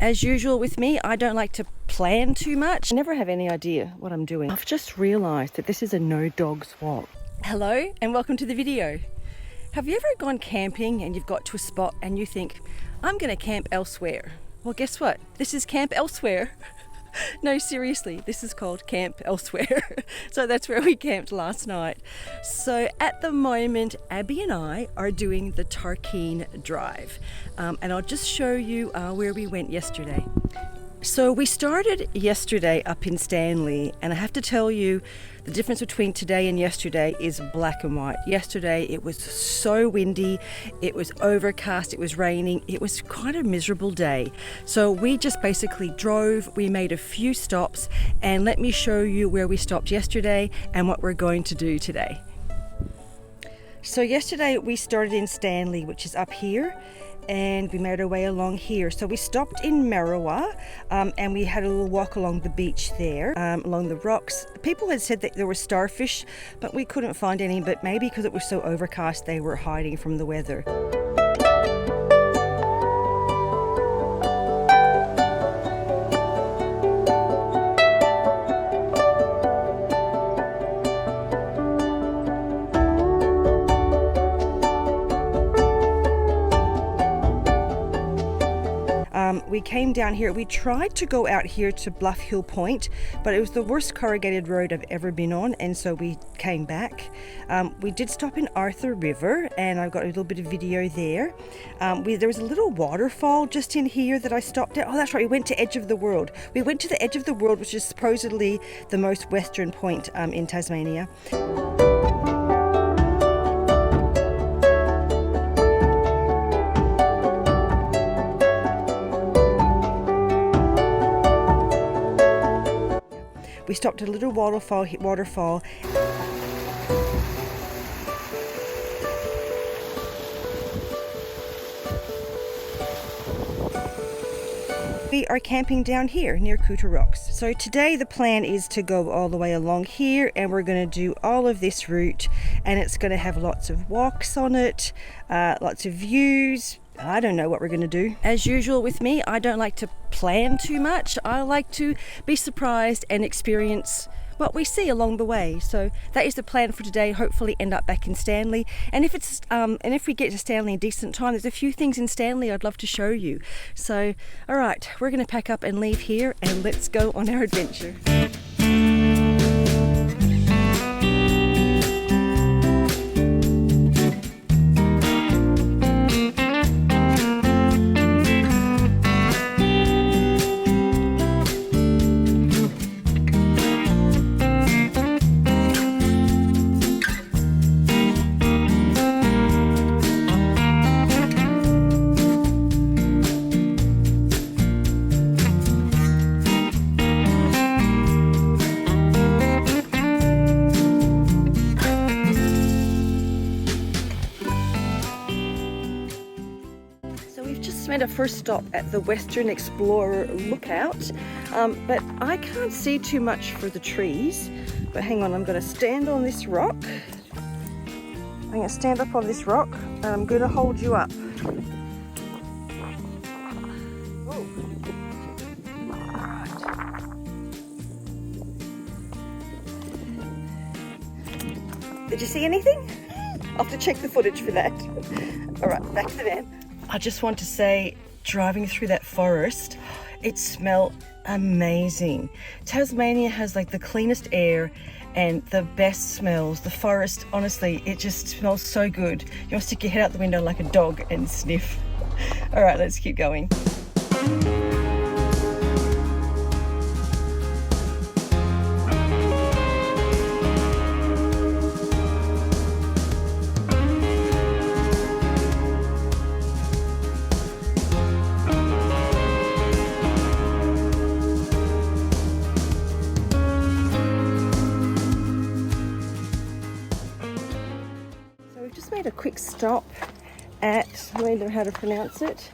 As usual with me, I don't like to plan too much. I never have any idea what I'm doing. I've just realised that this is a no dogs walk. Hello and welcome to the video. Have you ever gone camping and you've got to a spot and you think, I'm going to camp elsewhere? Well, guess what? This is Camp Elsewhere. No, seriously, this is called Camp Elsewhere. So that's where we camped last night. So at the moment, Abby and I are doing the Tarkeen Drive. And I'll just show you where we went yesterday. So we started yesterday up in Stanley, and I have to tell you, the difference between today and yesterday is black and white. Yesterday it was so windy, it was overcast, it was raining, it was quite a miserable day. So we just basically drove, we made a few stops, and let me show you where we stopped yesterday and what we're going to do today. So yesterday we started in Stanley, which is up here, and we made our way along here. So we stopped in Marawa and we had a little walk along the beach there, along the rocks. People had said that there were starfish, but we couldn't find any, but maybe because it was so overcast they were hiding from the weather. We came down here. We tried to go out here to Bluff Hill Point, but it was the worst corrugated road I've ever been on, and so we came back. We did stop in Arthur River, and I've got a little bit of video there. There was a little waterfall just in here that I stopped at. Oh, that's right, we went to Edge of the World. We went to the Edge of the World, which is supposedly the most western point in Tasmania. We stopped at a little waterfall. We are camping down here near Kuta Rocks. So today the plan is to go all the way along here, and we're going to do all of this route, and it's going to have lots of walks on it, lots of views. I don't know what we're going to do. As usual with me, I don't like to plan too much. I like to be surprised and experience what we see along the way. So that is the plan for today. Hopefully end up back in Stanley. And if we get to Stanley in decent time, there's a few things in Stanley I'd love to show you. So, all right, we're going to pack up and leave here, and let's go on our adventure. Made a first stop at the Western Explorer Lookout, but I can't see too much for the trees. But hang on, I'm going to stand on this rock. I'm going to stand up on this rock, and I'm going to hold you up. Oh. Right. Did you see anything? I'll have to check the footage for that. All right, back to the van. I just want to say, driving through that forest, it smelled amazing. Tasmania has like the cleanest air and the best smells. The forest, honestly, it just smells so good. You want to stick your head out the window like a dog and sniff. All right, let's keep going. A quick stop at, I don't know how to pronounce it,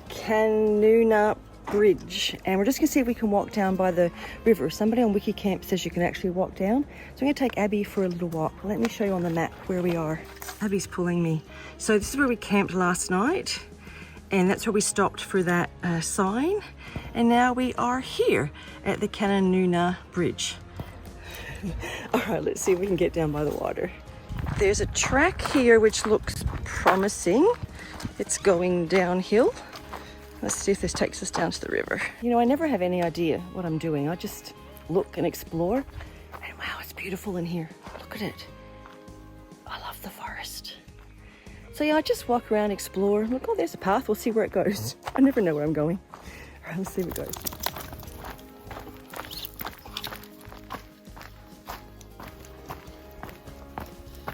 Canuna Bridge, and we're just going to see if we can walk down by the river. Somebody on WikiCamp says you can actually walk down, so I'm going to take Abby for a little walk. Let me show you on the map where we are. Abby's pulling me. So this is where we camped last night, And that's where we stopped for that sign. And now we are here at the Kananuna Bridge. All right, let's see if we can get down by the water. There's a track here which looks promising. It's going downhill. Let's see if this takes us down to the river. You know, I never have any idea what I'm doing. I just look and explore. And wow, it's beautiful in here. Look at it. I love the forest. So yeah, I just walk around, explore. Look, oh, there's a path. We'll see where it goes. I never know where I'm going. All right, let's see where it goes.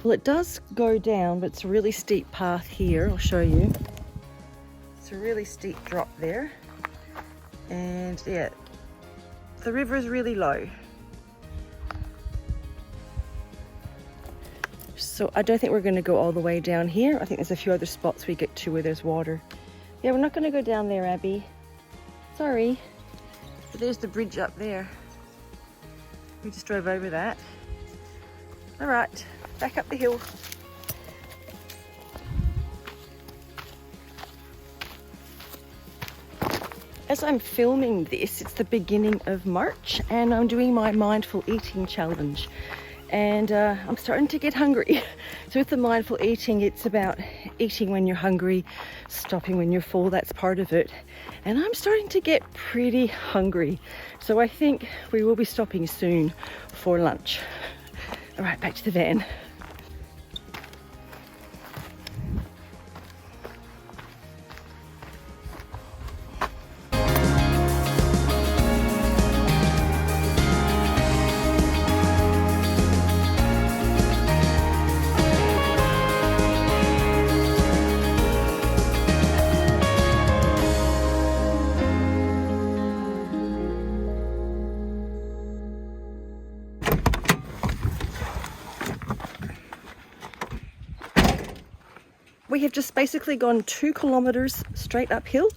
Well, it does go down, but it's a really steep path here. I'll show you. It's a really steep drop there. And yeah, the river is really low. So I don't think we're going to go all the way down here. I think there's a few other spots we get to where there's water. Yeah, we're not going to go down there, Abby. Sorry. But there's the bridge up there. We just drove over that. All right, back up the hill. As I'm filming this, it's the beginning of March and I'm doing my mindful eating challenge. And I'm starting to get hungry. So with the mindful eating, it's about eating when you're hungry, stopping when you're full, that's part of it. And I'm starting to get pretty hungry. So I think we will be stopping soon for lunch. All right, back to the van. We have just basically gone 2 kilometers straight uphill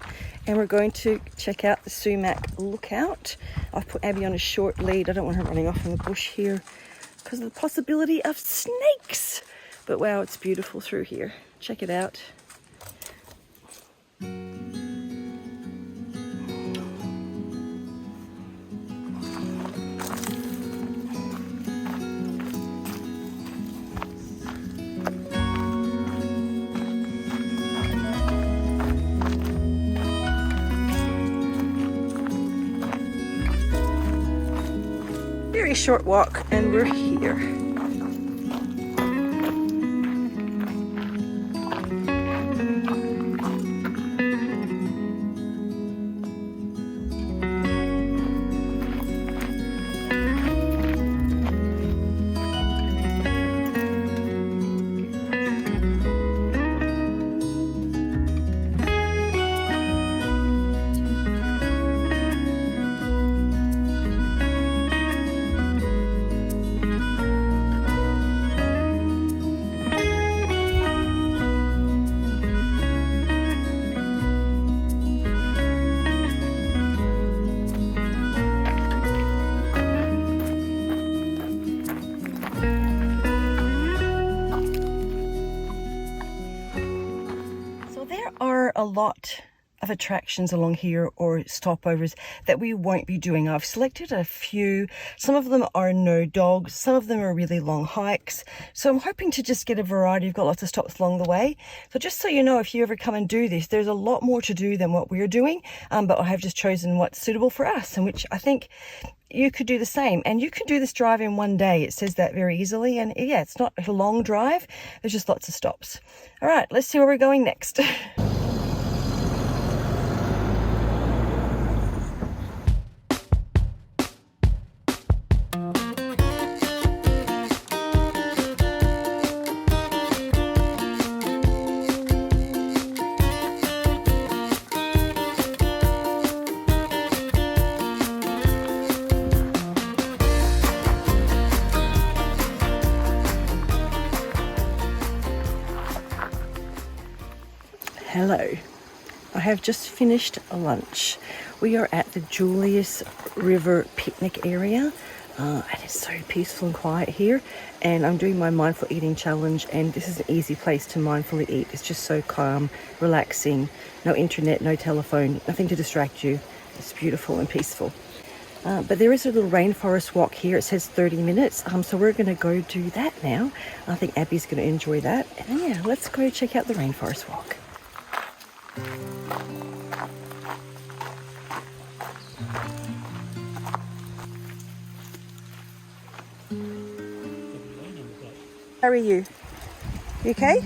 and we're going to check out the sumac lookout. I've put Abby on a short lead. I don't want her running off in the bush here because of the possibility of snakes. But wow, it's beautiful through here. Check it out. Very short walk and we're here. A lot of attractions along here or stopovers that we won't be doing. I've selected a few. Some of them are no dogs, some of them are really long hikes, so I'm hoping to just get a variety. We've got lots of stops along the way, so just so you know, if you ever come and do this, there's a lot more to do than what we're doing, but I have just chosen what's suitable for us, and which I think you could do the same. And you can do this drive in one day. It says that very easily, and yeah, it's not a long drive, there's just lots of stops. All right, let's see where we're going next. Hello, I have just finished lunch. We are at the JULIUS River picnic area. And it's so peaceful and quiet here. And I'm doing my mindful eating challenge, and this is an easy place to mindfully eat. It's just so calm, relaxing, no internet, no telephone, nothing to distract you. It's beautiful and peaceful. But there is a little rainforest walk here. It says 30 minutes, so we're going to go do that now. I think Abby's going to enjoy that. And then, yeah, let's go check out the rainforest walk. How are you? You okay?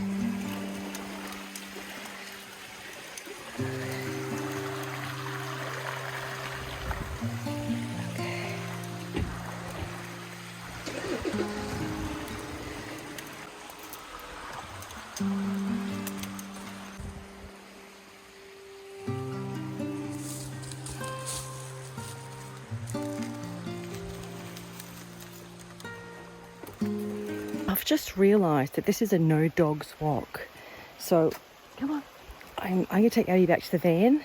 I've just realised that this is a no dogs walk. So, come on. I'm going to take Abby back to the van,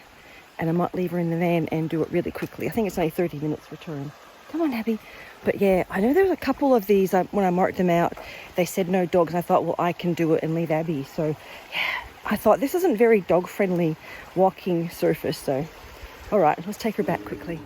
and I might leave her in the van and do it really quickly. I think it's only 30 minutes return. Come on, Abby. But yeah, I know there was a couple of these, when I marked them out, they said no dogs. And I thought, well, I can do it and leave Abby. So, yeah, I thought this isn't very dog-friendly walking surface. So, all right, let's take her back quickly.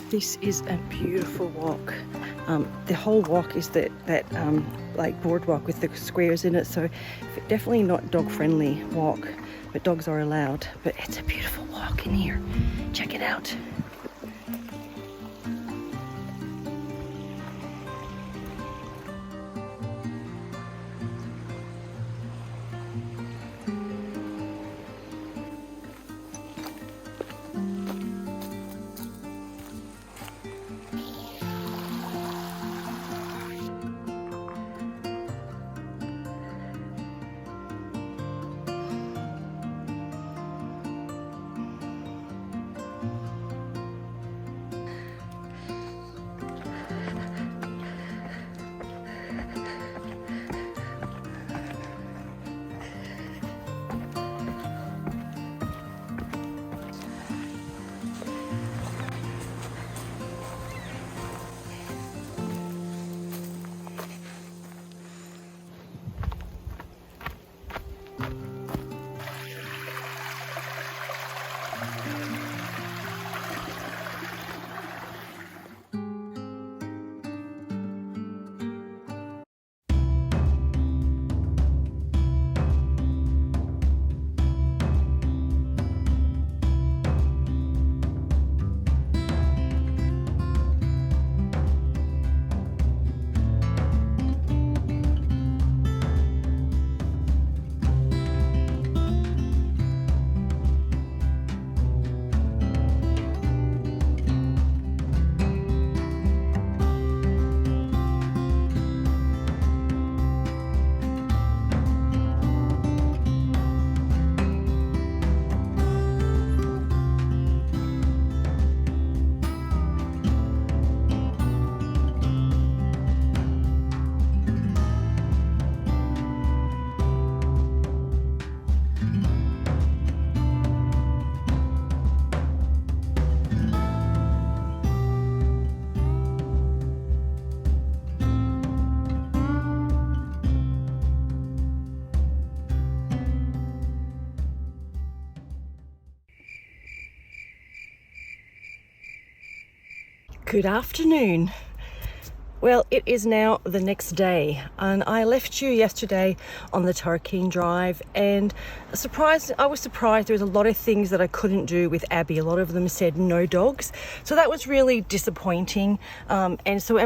This is a beautiful walk. The whole walk is that like boardwalk with the squares in it, so definitely not dog friendly walk, but dogs are allowed. But it's a beautiful walk in here. Check it out. Good afternoon. Well, it is now the next day, and I left you yesterday on the Tarkine Drive, and I was surprised there was a lot of things that I couldn't do with Abby. A lot of them said no dogs, so that was really disappointing. And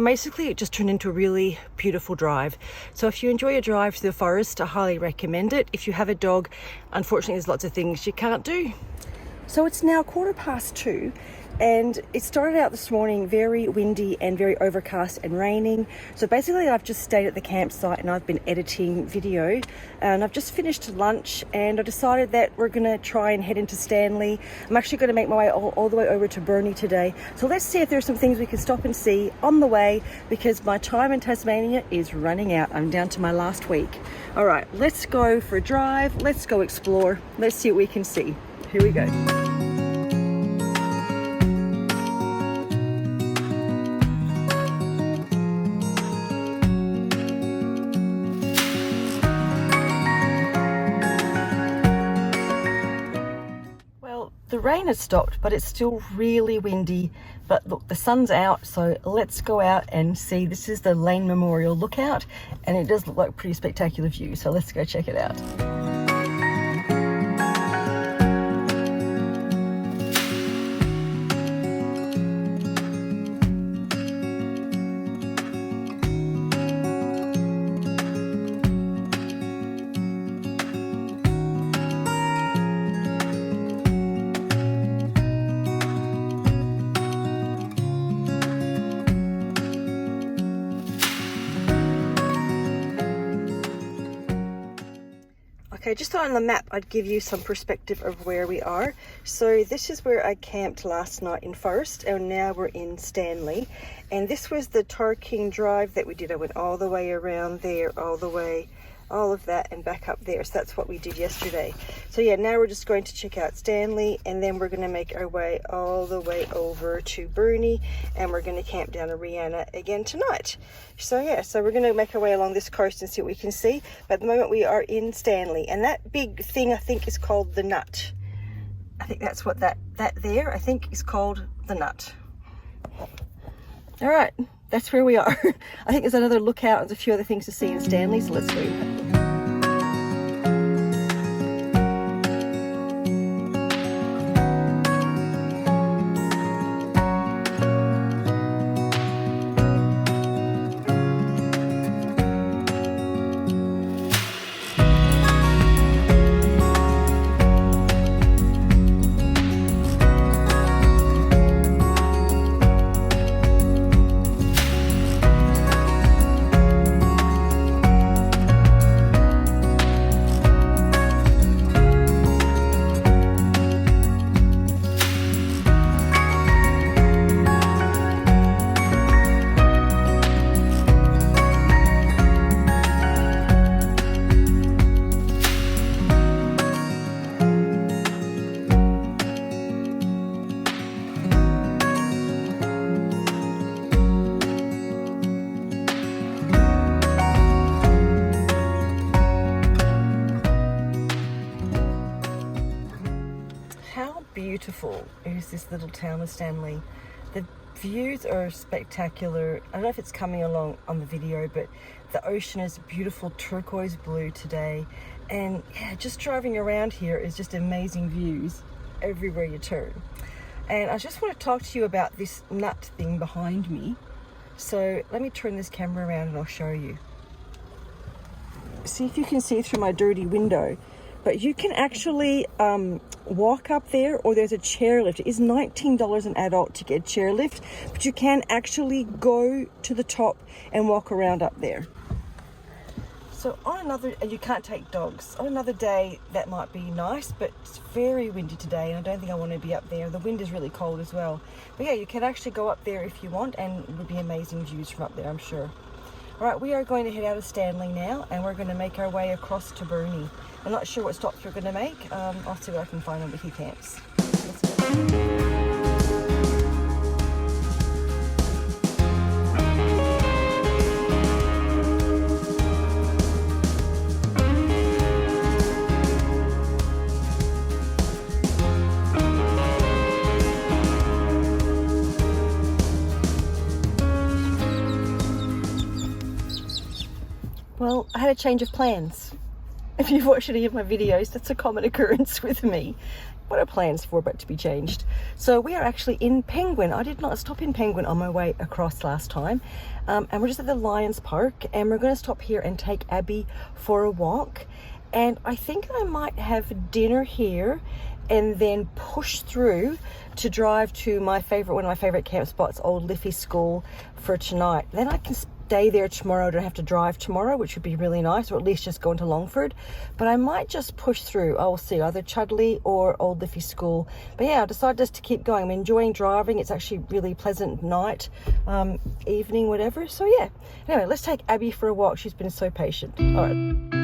basically it just turned into a really beautiful drive. So if you enjoy a drive through the forest, I highly recommend it. If you have a dog, unfortunately there's lots of things you can't do. So it's now 2:15, and it started out this morning very windy and very overcast and raining. So basically I've just stayed at the campsite and I've been editing video, and I've just finished lunch, and I decided that we're gonna try and head into Stanley. I'm actually gonna make my way all the way over to Burnie today. So let's see if there's some things we can stop and see on the way, because my time in Tasmania is running out. I'm down to my last week. All right, let's go for a drive. Let's go explore. Let's see what we can see. Here we go. The rain has stopped, but it's still really windy. But look, the sun's out, so let's go out and see. This is the Lane Memorial Lookout, and it does look like a pretty spectacular view, so let's go check it out. Okay, just on the map, I'd give you some perspective of where we are. So this is where I camped last night in Forest, and now we're in Stanley. And this was the Tarkine Drive that we did. I went all the way around there, all of that, and back up there. So that's what we did yesterday. So yeah, now we're just going to check out Stanley, and then we're going to make our way all the way over to Burnie, and we're going to camp down in Rihanna again tonight. So yeah, so we're going to make our way along this coast and see what we can see. But at the moment we are in Stanley, and that big thing I think is called the Nut. I think that's what that there I think is called the Nut. All right, that's where we are. I think there's another lookout and a few other things to see in Stanley, so let's go. Beautiful is this little town of Stanley. The views are spectacular. I don't know if it's coming along on the video, but the ocean is beautiful turquoise blue today, and yeah, just driving around here is just amazing views everywhere you turn. And I just want to talk to you about this nut thing behind me. So let me turn this camera around and I'll show you. See if you can see through my dirty window. But you can actually walk up there, or there's a chairlift. It is $19 an adult to get a chairlift, but you can actually go to the top and walk around up there. So on another, and you can't take dogs. On another day, that might be nice, but it's very windy today, and I don't think I want to be up there. The wind is really cold as well. But yeah, you can actually go up there if you want, and it would be amazing views from up there, I'm sure. All right, we are going to head out of Stanley now, and we're going to make our way across to Burnie. I'm not sure what stops we're going to make. I'll see what I can find on Wiki Camps. Let's go. Well, I had a change of plans. If you've watched any of my videos, that's a common occurrence with me. What are plans for but to be changed? So we are actually in Penguin. I did not stop in Penguin on my way across last time. And we're just at the Lions Park, and we're going to stop here and take Abby for a walk. And I think I might have dinner here and then push through to drive to one of my favorite camp spots, Old Liffey School, for tonight. Then I can stay there tomorrow. I don't have to drive tomorrow, which would be really nice, or at least just go into Longford. But I might just push through. I will see, either Chudley or Old Liffey School. But yeah, I decided just to keep going. I'm enjoying driving. It's actually really pleasant night, evening, whatever. So yeah, anyway, let's take Abby for a walk. She's been so patient. All right.